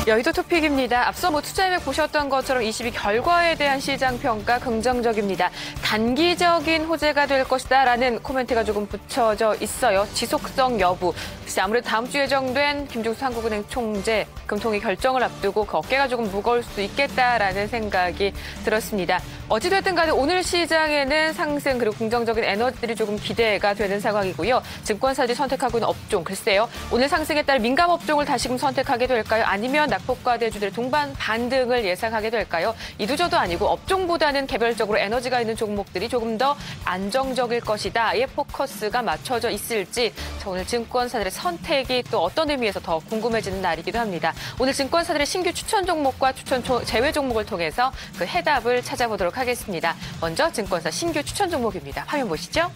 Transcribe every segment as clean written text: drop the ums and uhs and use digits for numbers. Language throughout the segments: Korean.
여의도 토픽입니다. 앞서 투자인맥 보셨던 것처럼 22 결과에 대한 시장 평가 긍정적입니다. 단기적인 호재가 될 것이다라는 코멘트가 조금 붙여져 있어요. 지속성 여부. 글쎄 아무래도 다음 주 예정된 김종수 한국은행 총재 금통위 결정을 앞두고 그 어깨가 조금 무거울 수도 있겠다라는 생각이 들었습니다. 어찌됐든 간에 오늘 시장에는 상승 그리고 긍정적인 에너지들이 조금 기대가 되는 상황이고요. 증권사들이 선택하고 있는 업종, 글쎄요. 오늘 상승에 따라 민감 업종을 다시금 선택하게 될까요? 아니면 낙폭과 대주들의 동반 반등을 예상하게 될까요? 이두저도 아니고 업종보다는 개별적으로 에너지가 있는 종목들이 조금 더 안정적일 것이다의 포커스가 맞춰져 있을지 오늘 증권사들의 선택이 또 어떤 의미에서 더 궁금해지는 날이기도 합니다. 오늘 증권사들의 신규 추천 종목과 추천 제외 종목을 통해서 그 해답을 찾아보도록 하겠습니다. 먼저 증권사 신규 추천 종목입니다. 화면 보시죠.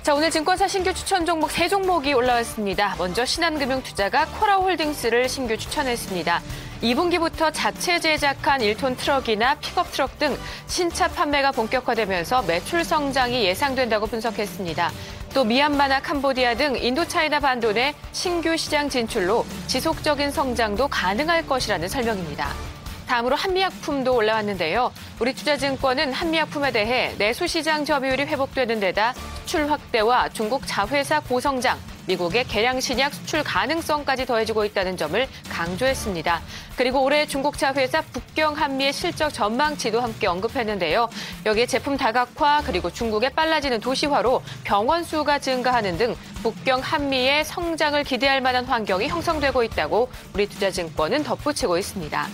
자, 오늘 증권사 신규 추천 종목 3종목이 올라왔습니다. 먼저 신한금융투자가 코라홀딩스를 신규 추천했습니다. 2분기부터 자체 제작한 1톤 트럭이나 픽업 트럭 등 신차 판매가 본격화되면서 매출 성장이 예상된다고 분석했습니다. 또 미얀마나 캄보디아 등 인도차이나 반도 내 신규 시장 진출로 지속적인 성장도 가능할 것이라는 설명입니다. 다음으로 한미약품도 올라왔는데요. 우리투자증권은 한미약품에 대해 내수 시장 점유율이 회복되는 데다 수출 확대와 중국 자회사 고성장, 미국의 개량 신약 수출 가능성까지 더해지고 있다는 점을 강조했습니다. 그리고 올해 중국 자회사 북경 한미의 실적 전망치도 함께 언급했는데요. 여기에 제품 다각화 그리고 중국의 빨라지는 도시화로 병원 수가 증가하는 등 북경 한미의 성장을 기대할 만한 환경이 형성되고 있다고 우리투자증권은 덧붙이고 있습니다.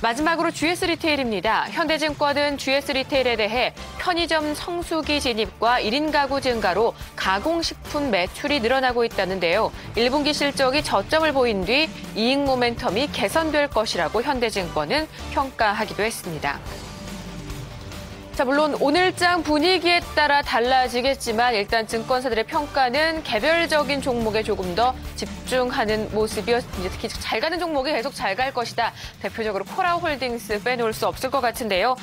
마지막으로 GS 리테일입니다. 현대증권은 GS 리테일에 대해 편의점 성수기 진입과 1인 가구 증가로 가공식품 매출이 늘어나고 있다는데요. 1분기 실적이 저점을 보인 뒤 이익 모멘텀이 개선될 것이라고 현대증권은 평가하기도 했습니다. 자, 물론 오늘장 분위기에 따라 달라지겠지만 일단 증권사들의 평가는 개별적인 종목에 조금 더 집중하는 모습이었습니다. 특히 잘 가는 종목이 계속 잘 갈 것이다. 대표적으로 코라홀딩스 빼놓을 수 없을 것 같은데요.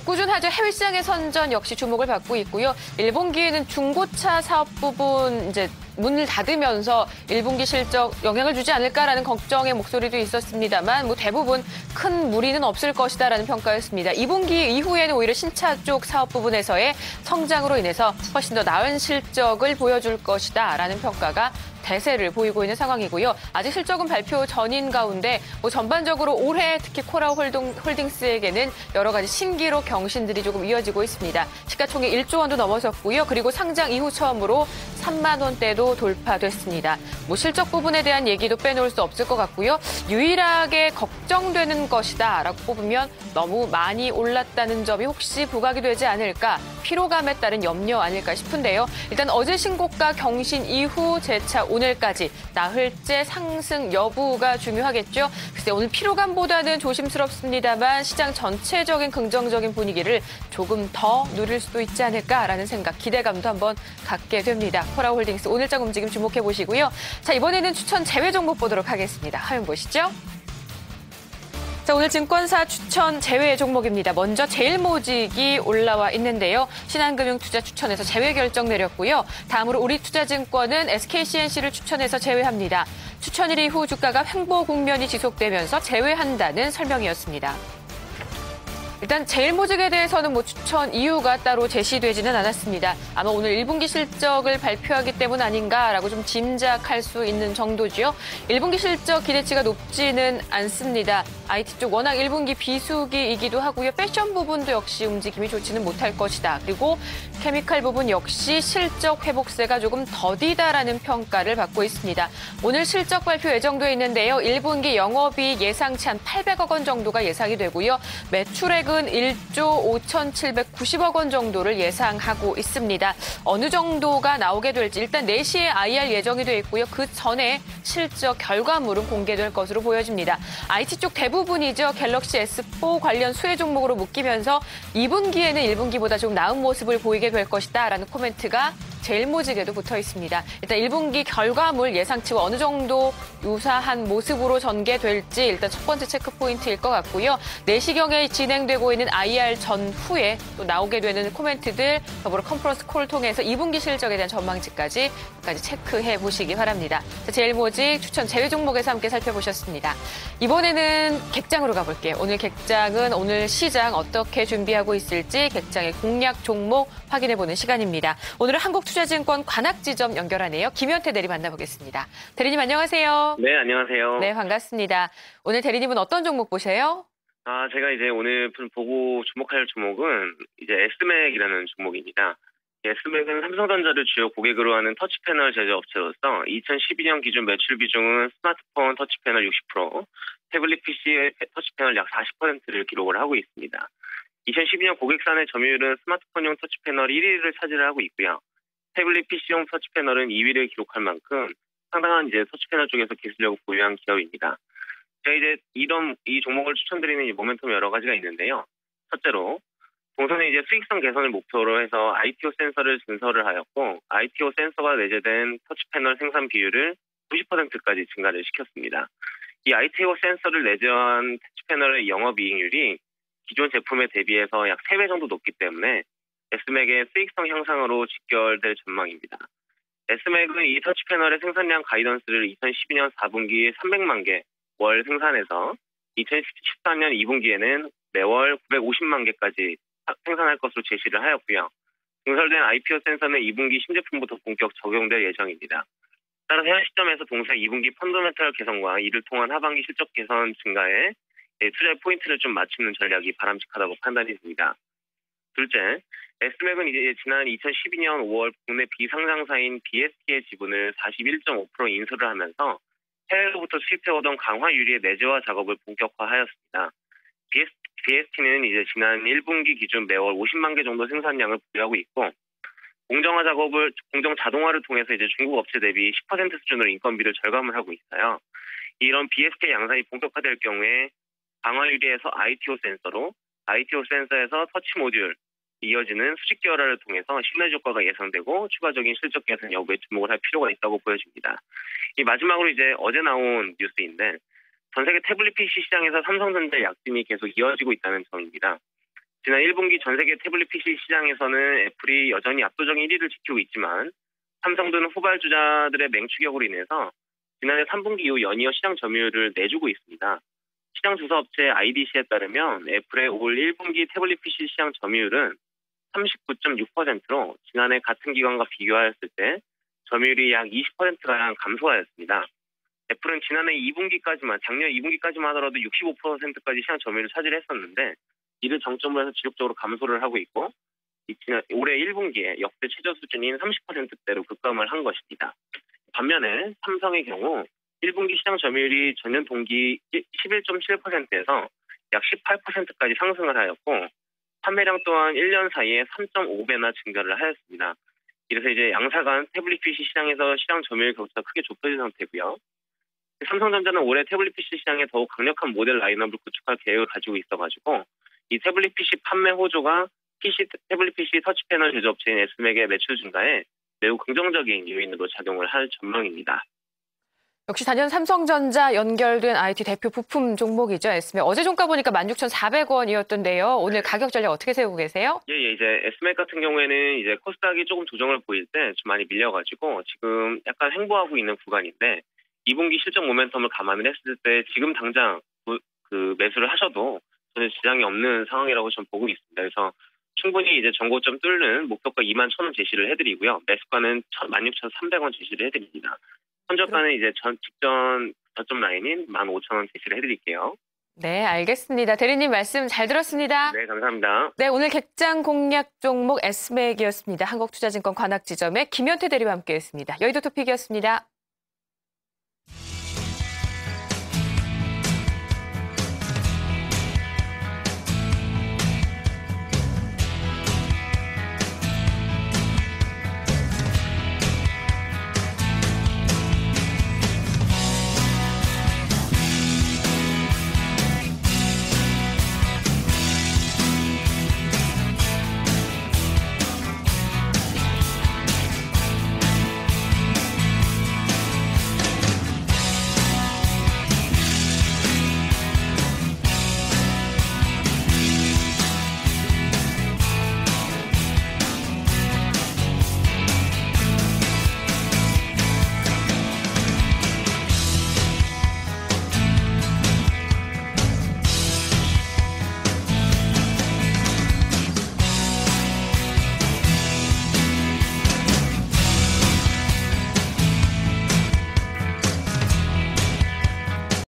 꾸준하죠. 해외 시장의 선전 역시 주목을 받고 있고요. 1분기에는 중고차 사업 부분 문을 닫으면서 1분기 실적 영향을 주지 않을까라는 걱정의 목소리도 있었습니다만 대부분 큰 무리는 없을 것이다라는 평가였습니다. 2분기 이후에는 오히려 신차 쪽 사업 부분에서의 성장으로 인해서 훨씬 더 나은 실적을 보여줄 것이다라는 평가가 대세를 보이고 있는 상황이고요. 아직 실적은 발표 전인 가운데 전반적으로 올해 특히 코라홀딩스에게는 여러 가지 신기록 경신들이 조금 이어지고 있습니다. 시가총액 1조 원도 넘어섰고요. 그리고 상장 이후 처음으로 3만 원대도 돌파됐습니다. 실적 부분에 대한 얘기도 빼놓을 수 없을 것 같고요. 유일하게 걱정되는 것이다라고 뽑으면 너무 많이 올랐다는 점이 혹시 부각이 되지 않을까, 피로감에 따른 염려 아닐까 싶은데요. 일단 어제 신고가 경신 이후 재차 오늘까지 나흘째 상승 여부가 중요하겠죠. 글쎄 오늘 피로감보다는 조심스럽습니다만 시장 전체적인 긍정적인 분위기를 조금 더 누릴 수도 있지 않을까라는 생각, 기대감도 한번 갖게 됩니다. 코라홀딩스 오늘장 움직임 주목해 보시고요. 자, 이번에는 추천 제외 종목 보도록 하겠습니다. 화면 보시죠. 자, 오늘 증권사 추천 제외 종목입니다. 먼저 제일모직이 올라와 있는데요. 신한금융투자 추천해서 제외 결정 내렸고요. 다음으로 우리투자증권은 SKCNC를 추천해서 제외합니다. 추천일 이후 주가가 횡보 국면이 지속되면서 제외한다는 설명이었습니다. 일단 제일모직에 대해서는 추천 이유가 따로 제시되지는 않았습니다. 아마 오늘 1분기 실적을 발표하기 때문 아닌가라고 좀 짐작할 수 있는 정도죠. 1분기 실적 기대치가 높지는 않습니다. IT 쪽 워낙 1분기 비수기이기도 하고요. 패션 부분도 역시 움직임이 좋지는 못할 것이다. 그리고 케미칼 부분 역시 실적 회복세가 조금 더디다라는 평가를 받고 있습니다. 오늘 실적 발표 예정돼 있는데요. 1분기 영업이익 예상치 한 800억 원 정도가 예상이 되고요. 매출액은 1조 5,790억 원 정도를 예상하고 있습니다. 어느 정도가 나오게 될지 일단 4시에 IR 예정이 되어 있고요. 그 전에 실적 결과물은 공개될 것으로 보여집니다. IT 쪽 대부분이죠. 갤럭시 S4 관련 수혜 종목으로 묶이면서 2분기에는 1분기보다 좀 나은 모습을 보이게 될 것이다라는 코멘트가 제일모직에도 붙어 있습니다. 일단 1분기 결과물 예상치와 어느 정도 유사한 모습으로 전개될지 일단 첫 번째 체크 포인트일 것 같고요. 4시경에 진행되고 있는 IR 전후에 또 나오게 되는 코멘트들 더불어 컨퍼런스 콜을 통해서 2분기 실적에 대한 전망치까지 체크해 보시기 바랍니다. 자, 제일모직 추천 제외 종목에서 함께 살펴보셨습니다. 이번에는 객장으로 가볼게요. 오늘 객장은 오늘 시장 어떻게 준비하고 있을지 객장의 공략 종목 확인해보는 시간입니다. 오늘은 한국투자증권 관악지점 연결하네요. 김현태 대리 만나보겠습니다. 대리님 안녕하세요. 네, 안녕하세요. 네, 반갑습니다. 오늘 대리님은 어떤 종목 보세요? 제가 이제 오늘 보고 주목할 종목은 이제 S맥이라는 종목입니다. S맥은 삼성전자를 주요 고객으로 하는 터치패널 제조업체로서 2012년 기준 매출 비중은 스마트폰 터치패널 60%, 태블릿 PC 터치패널 약 40%를 기록을 하고 있습니다. 2012년 고객사내 점유율은 스마트폰용 터치패널 1위를 차지하고 있고요. 태블릿 PC용 터치패널은 2위를 기록할 만큼 상당한 이제 터치패널 쪽에서 기술력을 보유한 기업입니다. 제가 이제 이 종목을 추천드리는 모멘텀 여러 가지가 있는데요. 첫째로, 동선의 이제 수익성 개선을 목표로 해서 ITO 센서를 증설을 하였고, ITO 센서가 내재된 터치패널 생산 비율을 90%까지 증가를 시켰습니다. 이 ITO 센서를 내재한 터치패널의 영업이익률이 기존 제품에 대비해서 약 3배 정도 높기 때문에 S맥의 수익성 향상으로 직결될 전망입니다. S맥은 이 터치패널의 생산량 가이던스를 2012년 4분기 300만 개 월 생산해서 2014년 2분기에는 매월 950만 개까지 생산할 것으로 제시를 하였고요. 증설된 IPO 센서는 2분기 신제품부터 본격 적용될 예정입니다. 따라서 현 시점에서 동사 2분기 펀더멘털 개선과 이를 통한 하반기 실적 개선 증가에 투자의 포인트를 좀 맞추는 전략이 바람직하다고 판단이 듭니다. 둘째, S맥은 이제 지난 2012년 5월 국내 비상장사인 BST의 지분을 41.5% 인수를 하면서 해외로부터 수입해오던 강화 유리의 내재화 작업을 본격화하였습니다. BST는 이제 지난 1분기 기준 매월 50만 개 정도 생산량을 보유하고 있고, 공정 자동화를 통해서 이제 중국 업체 대비 10% 수준으로 인건비를 절감을 하고 있어요. 이런 BST 양산이 본격화될 경우에 강화 유리에서 ITO 센서로, ITO 센서에서 터치 모듈, 이어지는 수직 계열화를 통해서 시너지 효과가 예상되고 추가적인 실적 개선 여부에 주목을 할 필요가 있다고 보여집니다. 이 마지막으로 이제 어제 나온 뉴스인데, 전 세계 태블릿 PC 시장에서 삼성전자의 약진이 계속 이어지고 있다는 점입니다. 지난 1분기 전 세계 태블릿 PC 시장에서는 애플이 여전히 압도적인 1위를 지키고 있지만 삼성 등 후발주자들의 맹추격으로 인해서 지난해 3분기 이후 연이어 시장 점유율을 내주고 있습니다. 시장 조사업체 IDC에 따르면 애플의 올 1분기 태블릿 PC 시장 점유율은 39.6%로 지난해 같은 기간과 비교하였을 때 점유율이 약 20%가량 감소하였습니다. 애플은 지난해 2분기까지만, 작년 2분기까지만 하더라도 65%까지 시장 점유율을 차지했었는데 이를 정점으로 해서 지속적으로 감소를 하고 있고, 올해 1분기에 역대 최저 수준인 30%대로 급감을 한 것입니다. 반면에 삼성의 경우 1분기 시장 점유율이 전년 동기 11.7%에서 약 18%까지 상승을 하였고, 판매량 또한 1년 사이에 3.5배나 증가를 하였습니다. 이래서 이제 양사 간 태블릿 PC 시장에서 시장 점유율 격차가 크게 좁혀진 상태고요. 삼성전자는 올해 태블릿 PC 시장에 더욱 강력한 모델 라인업을 구축할 계획을 가지고 있어가지고 이 태블릿 PC 판매 호조가 태블릿 PC 터치패널 제조업체인 S맥의 매출 증가에 매우 긍정적인 요인으로 작용을 할 전망입니다. 역시 단연 삼성전자 연결된 IT 대표 부품 종목이죠, S맥. 어제 종가 보니까 16,400원이었던데요. 오늘 가격 전략 어떻게 세우고 계세요? 예, 이제 S맥 같은 경우에는 이제 코스닥이 조금 조정을 보일 때 좀 많이 밀려가지고 지금 약간 횡보하고 있는 구간인데 2분기 실적 모멘텀을 감안을 했을 때 지금 당장 매수를 하셔도 전혀 지장이 없는 상황이라고 좀 보고 있습니다. 그래서 충분히 이제 전고점 뚫는 목표가 21,000원 제시를 해드리고요. 매수가는 16,300원 제시를 해드립니다. 선저가는 이제 직전 저점 라인인 15,000원 제시를 해드릴게요. 네, 알겠습니다. 대리님 말씀 잘 들었습니다. 네, 감사합니다. 네, 오늘 객장 공략 종목 S맥이었습니다. 한국투자증권 관악지점의 김현태 대리와 함께했습니다. 여의도 토픽이었습니다.